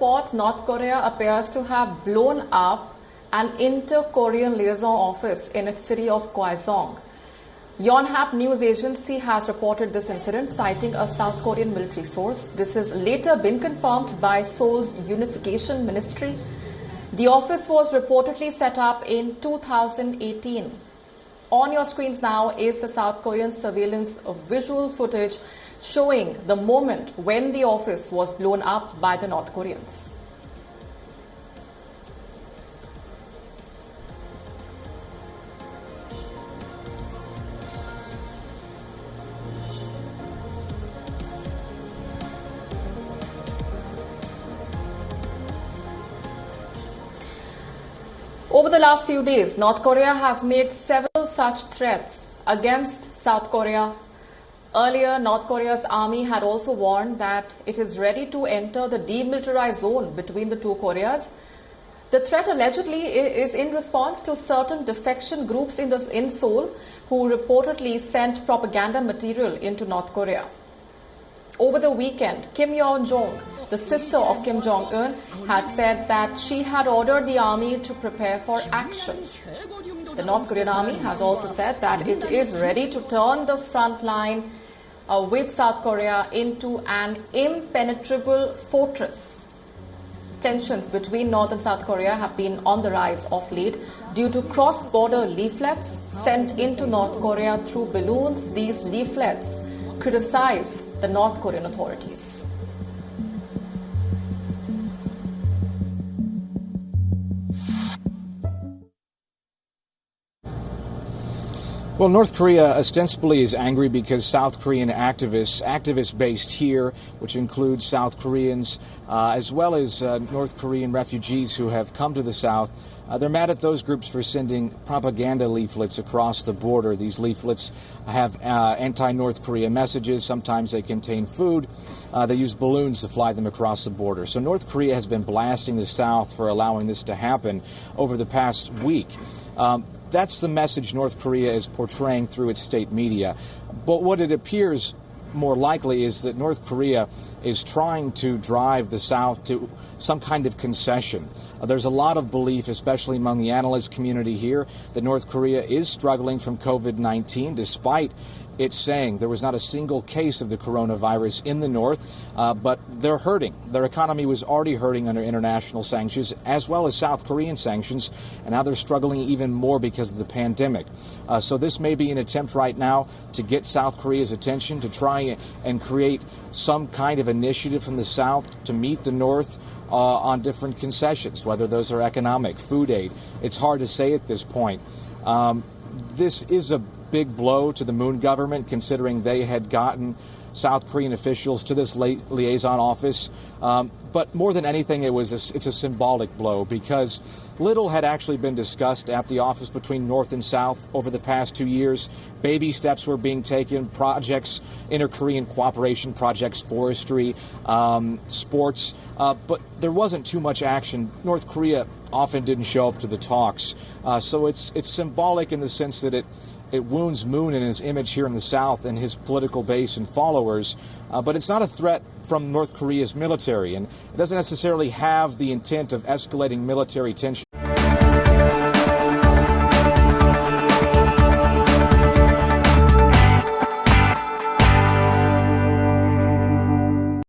reports, North Korea appears to have blown up an inter-Korean liaison office in its city of Gaesong. Yonhap news agency has reported this incident, citing a South Korean military source. This has later been confirmed by Seoul's Unification Ministry. The office was reportedly set up in 2018. On your screens now is the South Korean surveillance visual footage showing the moment when the office was blown up by the North Koreans. Over the last few days, North Korea has made several such threats against South Korea. Earlier, North Korea's army had also warned that it is ready to enter the demilitarized zone between the two Koreas. The threat allegedly is in response to certain defection groups in Seoul who reportedly sent propaganda material into North Korea. Over the weekend, Kim Yo-jong, the sister of Kim Jong-un, had said that she had ordered the army to prepare for action. The North Korean army has also said that it is ready to turn the front line with South Korea into an impenetrable fortress. Tensions between North and South Korea have been on the rise of late due to cross-border leaflets sent into North Korea through balloons. These leaflets criticize the North Korean authorities. Well, North Korea ostensibly is angry because South Korean activists based here, which includes South Koreans, as well as North Korean refugees who have come to the South, they're mad at those groups for sending propaganda leaflets across the border. These leaflets have anti-North Korea messages. Sometimes they contain food. They use balloons to fly them across the border. So North Korea has been blasting the South for allowing this to happen over the past week. That's the message North Korea is portraying through its state media. But what it appears more likely is that North Korea is trying to drive the South to some kind of concession. There's a lot of belief, especially among the analyst community here, that North Korea is struggling from COVID-19, despite it's saying there was not a single case of the coronavirus in the North, but they're hurting. Their economy was already hurting under international sanctions, as well as South Korean sanctions, and now they're struggling even more because of the pandemic. So this may be an attempt right now to get South Korea's attention, to try and create some kind of initiative from the South to meet the North on different concessions, whether those are economic, food aid. It's hard to say at this point. This is a big blow to the Moon government, considering they had gotten South Korean officials to this liaison office. But more than anything, it's a symbolic blow, because little had actually been discussed at the office between North and South over the past 2 years. Baby steps were being taken, projects, inter-Korean cooperation projects, forestry, sports, but there wasn't too much action. North Korea often didn't show up to the talks. So it's symbolic in the sense that it wounds Moon and his image here in the South and his political base and followers, but it's not a threat from North Korea's military, and it doesn't necessarily have the intent of escalating military tension.